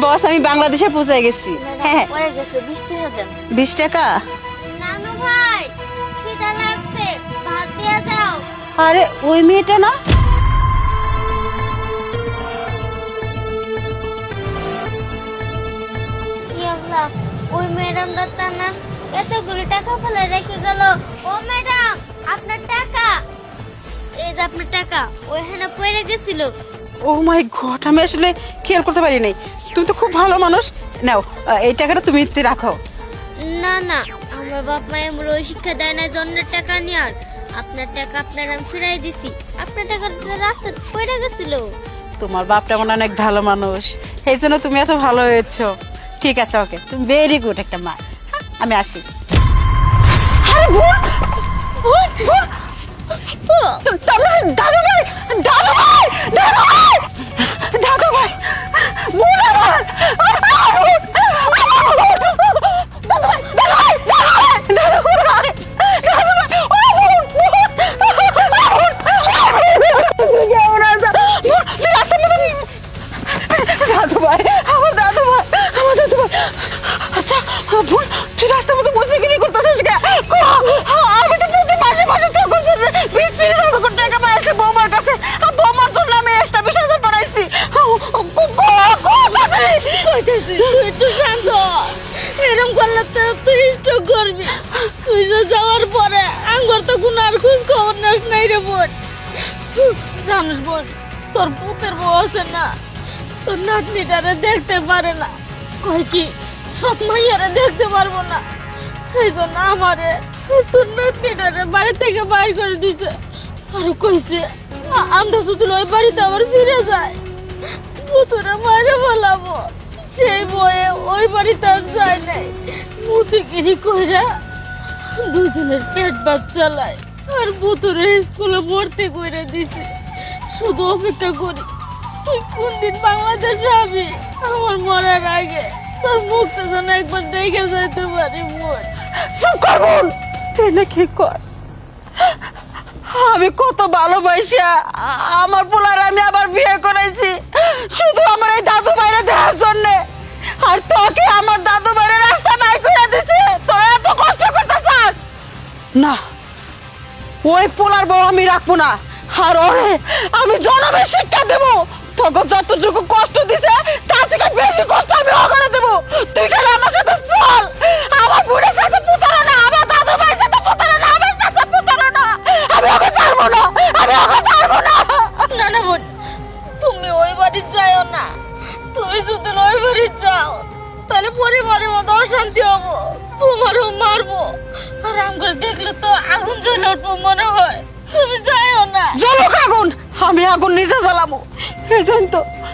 বস আমি বাংলাদেশে পৌঁছে গেছি। হ্যাঁ হয়ে গেছে 20 টাকা দেন। 20 টাকা? নানু ভাই খিদা লাগছে, ভাত দিয়া যাও। আরে ওই মেয়েটা না? ইয়াল্লাহ, ওই ম্যাডামটা তা না এতগুলো টাকা ফেলে রেখে গেল। ও ম্যাডাম, আপনার টাকা, এই যে আপনার টাকা ওইখানে পড়ে গেছিল। ও মাই গড, আমি আসলে খেয়াল করতে পারি নাই। তুমি তো খুব ভালো মানুষ। নাও এই টাকাটা তুমি রাখো। না না, আমার বাপ মা আমার ওই শিক্ষা দেয় না জন্মের টাকা নেওয়ার। আপনার টাকা আপনার আমি ফিরাই দিছি। আপনার টাকা রাস্তায় পড়ে গেছিল। তোমার বাপটা মনে অনেক ভালো মানুষ, এই জন্য তুমি এত ভালো হয়েছো। ঠিক আছে, ওকে, তুমি ভেরি গুড একটা মা। আমি আসি। আরে ভুল ভুল ভুল। দাদু ভাই, দাদু ভাই, দাদু ভাই, দাদু ভাই, ভুল আমার। আচ্ছা বোন, তুই রাস্তার মধ্যে বসে গিয়ে করতেছিস কে? আমি তো প্রতি মাসে মাসে তো করছি 20-30 টাকা পাইছি বৌমার কাছে। বৌমার জন্য আমি এক্সট্রা 20,000 বানাইছি। কইতেছি তুই একটু শান্ত হ। এরকম করলে তো তুই স্ট্রোক করবি। তুই যে যাওয়ার পরে আঙ্গর তো কোনো আর খোঁজ খবর নাস নাই রে বোন। জানিস বোন, তোর পুতের বউ আছে না, তোর নাতনিটারে দেখতে পারে না। কয় কি সৎ মাইয়ারে দেখতে পারবো না, এই জন্য আমারে তোর নাতনিটারে বাড়ি থেকে বাইর করে দিছে। আর কইছে আমরা শুধু ওই বাড়িতে আবার ফিরে যাই, পুতুরা মারে ফেলাবো। সেই বয়ে ওই বাড়িতে আর যায় নাই। মুসিগিরি কইরা দুজনের পেট ভাত চালায় আর পুতুরের স্কুলে ভর্তি করে দিছে। শুধু অপেক্ষা করি তুই কোন দিন বাংলাদেশে আবি, আমার মরার আগে তোর মুখটা যেন একবার দেখে যাইতে পারি। মোর চুপ কর বোন, তুই না কি কর। আমি কত ভালোবাসা আমার পোলার আমি আবার বিয়ে করেছি শুধু আমার এই দাদু ভাইরে দেওয়ার জন্য। আর তোকে আমার দাদু ভাইরে রাস্তা বাই করে দিছে, তোরা এত কষ্ট করতেছিস না। ওই পোলার বউ আমি রাখবো না, আর ওরে আমি জনমের শিক্ষা দেবো। তোকে যতটুকু কষ্ট দিছে তার থেকে বেশি কষ্ট আমি ওখানে দেবো। তুই কেন আমার সাথে চল। আমার বোনের সাথে প্রতারণা, আমার দাদু ভাইয়ের সাথে প্রতারণা, আমার সাথে প্রতারণা। আমি ওকে ছাড়বো না, আমি ওকে ছাড়বো না। না না বোন, তুমি ওই বাড়ি যাও না। তুমি যদি ওই বাড়ি যাও তাহলে পরিবারের মধ্যে অশান্তি হবো, তোমারও মারবো। আর আমগুলো দেখলে তো আগুন জ্বলে উঠবো মনে হয়। তুমি যাও না। জ্বলুক আগুন, আমি আগুন নিজে জ্বালাবো। এই জন্য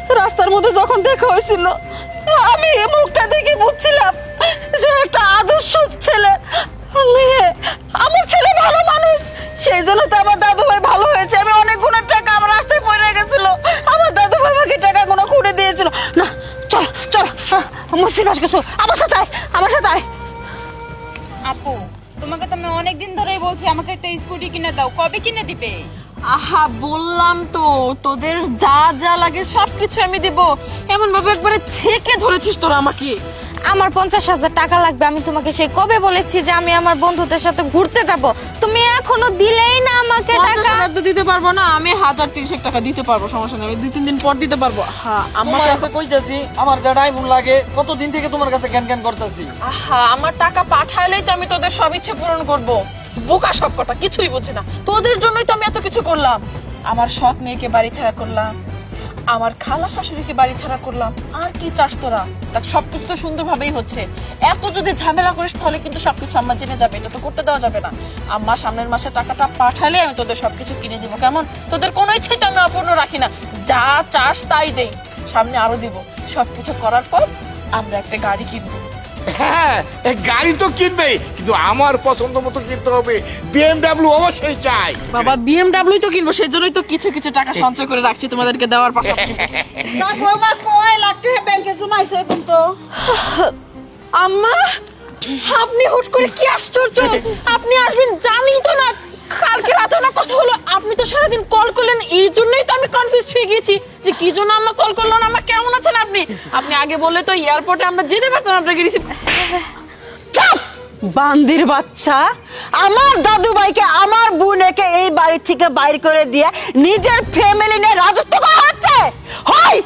তো রাস্তার মধ্যে যখন দেখা হয়েছিল আমি এই মুখটা দেখে বুঝছিলাম যে একটা আদর্শ ছেলে মেয়ে। আমার ছেলে ভালো মানুষ, সেই জন্য তো আমার দাদু ভাই ভালো হয়েছে। আমি অনেক গুণের টাকা আমার রাস্তায় পড়ে গেছিল, আমার দাদু ভাই আমাকে টাকাগুলো খুঁড়ে দিয়েছিল। না চল চল, মুসিবাস কিছু আমার সাথে আয়, আমার সাথে আয়। আপু, তোমাকে তো আমি অনেকদিন ধরেই বলছি আমাকে একটা স্কুটি কিনে দাও, কবে কিনে দিবে? আহা বললাম তো তোদের যা যা লাগে সবকিছু আমি দেব। এমন ভাবে একবারে ছেকে ধরেছিস তোরা আমাকে। আমার 50,000 টাকা লাগবে। আমি তোমাকে সেই কবে বলেছি যে আমি আমার বন্ধুদের সাথে ঘুরতে যাব, তুমি এখনো দিলেই না আমাকে টাকা। 50,000 তো দিতে পারবো না, আমি 1030 টাকা দিতে পারবো, সমস্যা নেই। 2-3 দিন পর দিতে পারবো। হ্যাঁ আমার কাছে কইতাছি আমার যা ডাইমুন লাগে কতদিন থেকে তোমার কাছে ক্যান ক্যান করতেছি। আহা আমার টাকা পাঠাইলেই তো আমি তোদের সব ইচ্ছে পূরণ করব। বোকা সব কটা কিছুই বোঝে না। তোদের জন্যই তো আমি এত কিছু করলাম। আমার সৎ মেয়েকে বাড়ি ছাড়া করলাম, আমার খালা শাশুড়িকে বাড়ি ছাড়া করলাম। আর কি চাস তোরা? দেখ সবকিছু তো সুন্দরভাবেই হচ্ছে। এত যদি ঝামেলা করিস তাহলে কিন্তু সবকিছু আম্মা জেনে যাবে, এটা তো করতে দেওয়া যাবে না। আম্মা সামনের মাসে টাকাটা পাঠালে আমি তোদের সবকিছু কিনে দিব, কেমন? তোদের কোনো ইচ্ছেই তো আমি অপূর্ণ রাখি না, যা চাস তাই দেই, সামনে আরো দিব। সবকিছু করার পর আমরা একটা গাড়ি কিনবো। হ্যাঁ গাড়ি তো কিনবে, কিন্তু আমার পছন্দ মতো কিনতে হবে। BMW অবশ্যই চাই। বাবা BMW তো কিনবো, সেজন্যই তো কিছু কিছু টাকা সঞ্চয় করে রাখছি তোমাদেরকে দেওয়ার পাশাপাশি। ব্যাংকে জমাইছে তো। আম্মা আপনি হুট করে কি আশ্চর্য, আপনি আসবেন জানি তো না। কালকে রাতে না কথা হলো, আপনি তো সারাদিন কল করলেন, এই জন্যই তো আমি কনফিউজ হয়ে গেছি যে কি জন্য আম্মা কল করলো না। আম্মা কেমন আছেন আপনি? আপনি আগে বললে তো এয়ারপোর্টে আমরা যেতে পারতাম আপনাকে রিসিভ। চুপ বান্দির বাচ্চা, আমার দাদু ভাইকে আমার বোনকে এই বাড়ি থেকে বাইর করে দিয়ে নিজের ফ্যামিলি নিয়ে রাজত্ব করা হচ্ছে। হয়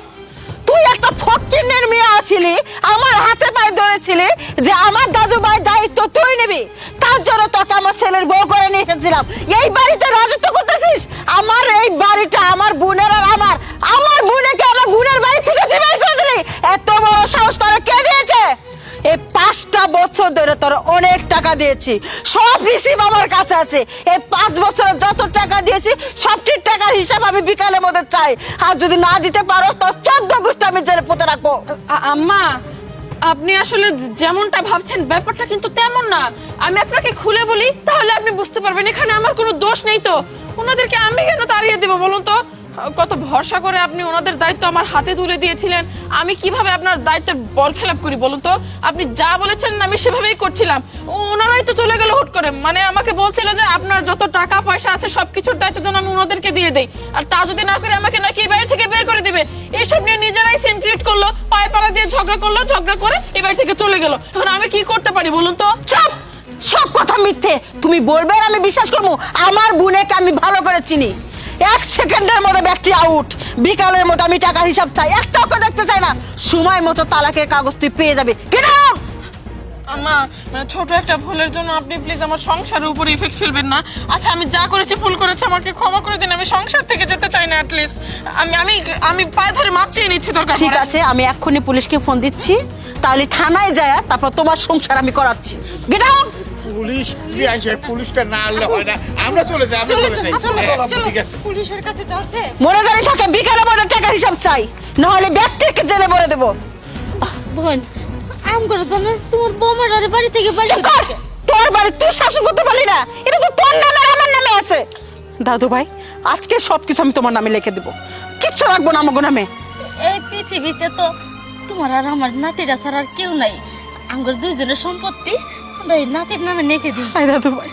তুই একটা ফকিন্নের মেয়ে আছিলি, আমার হাতে পায়ে ধরেছিলি যে আমার দাদু ভাই দায়িত্ব তুই নিবি, তার জন্য তোকে আমার ছেলের বউ করে নিয়ে এসেছিলাম। এই বাড়িতে রাজত্ব করতেছিস, আমার এই বাড়িটা আমার বোনের আর আমার বোনকে আমার বোনের বাড়ি থেকে তুই বের করে দিলি। এত বড় সাহস তোরা কে দিয়েছে? এই 5টা বছর ধরে তোর অনেক টাকা দিয়েছি, সব রিসিভ আমার কাছে আছে। এই 5 বছরে যত টাকা দিয়েছি সবটির টাকার হিসাব আমি বিকালের মধ্যে চাই। আর যদি না দিতে পারো তোর 14 গোষ্ঠী আমি জেলে পুঁতে রাখবো। আম্মা আপনি আসলে যেমনটা ভাবছেন ব্যাপারটা কিন্তু তেমন না। আমি আপনাকে খুলে বলি তাহলে আপনি বুঝতে পারবেন এখানে আমার কোনো দোষ নেই। তো ওনাদেরকে আমি কেন তাড়িয়ে দেবো বলুন তো? কত ভরসা করে আপনি ওনাদের দায়িত্ব আমার হাতে তুলে দিয়েছিলেন, আমি কিভাবে আপনার দায়িত্বের বরখেলাপ করি বলুন তো? আপনি যা বলেছেন আমি সেভাবেই করছিলাম। ওনারাই তো চলে গেল হুট করে, মানে আমাকে বলছিল যে আপনার যত টাকা পয়সা আছে সবকিছুর দায়িত্ব যেন আমি ওনাদেরকে দিয়ে দেই, আর তা যদি না করে আমাকে নাকি এই বাড়ি থেকে বের করে দিবে। এইসব নিয়ে নিজেরাই সিন ক্রিয়েট করলো, পায়ে পাড়া দিয়ে ঝগড়া করলো, ঝগড়া করে এই বাড়ি থেকে চলে গেল। তখন আমি কি করতে পারি বলুন তো? চুপ, সব কথা মিথ্যে। তুমি বলবে আর আমি বিশ্বাস করবো? আমার বোনকে আমি ভালো করে চিনি। 1 সেকেন্ডের মধ্যে ব্যক্তি আউট, বিকালের মধ্যে আমি টাকার হিসাব চাই, একটাও দেখতে চাই না। সময় মতো তালাকের কাগজ তুই পেয়ে যাবে। কেন আম্মা মানে ছোট একটা ভুলের জন্য আপনি প্লিজ আমার সংসারের উপর ইফেক্ট ফেলবেন না। আচ্ছা আমি যা করেছি ভুল করেছি, আমাকে ক্ষমা করে দিন। আমি সংসার থেকে যেতে চাই না। অ্যাটলিস্ট আমি আমি আমি পায়ে ধরে মাপ চেয়ে নিচ্ছি দরকার ঠিক আছে, আমি এক্ষুনি পুলিশকে ফোন দিচ্ছি, তাহলে থানায় যায় তারপর তোমার সংসার আমি করাচ্ছি। Get out. পুলিশ কি আনছে? পুলিশটা না আনলে হয় না, আমরা চলে যাই। ঠিক আছে, পুলিশের কাছে যাচ্ছে। মনে জানি থাকে বিকালের মধ্যে টাকার হিসাব চাই, নাহলে ব্যক্তিকে জেলে ভরে দেবো। বোন আম করে তো না, তোমার বৌমার বাড়ি থেকে বাড়ি চুপ কর! তোর বাড়ি তুই শাসন করতে পারলি না, এটা তো তোর নামে আর আমার নামে আছে। দাদু ভাই আজকে সবকিছু আমি তোমার নামে লিখে দেবো, কিচ্ছু রাখবো না আমার নামে। এই পৃথিবীতে তো তোমার আর আমার নাতিরা ছাড়া আর কেউ নাই। আমার 2 জনের সম্পত্তি আমরা এই নাতির নামে লিখে দিই। দাদু ভাই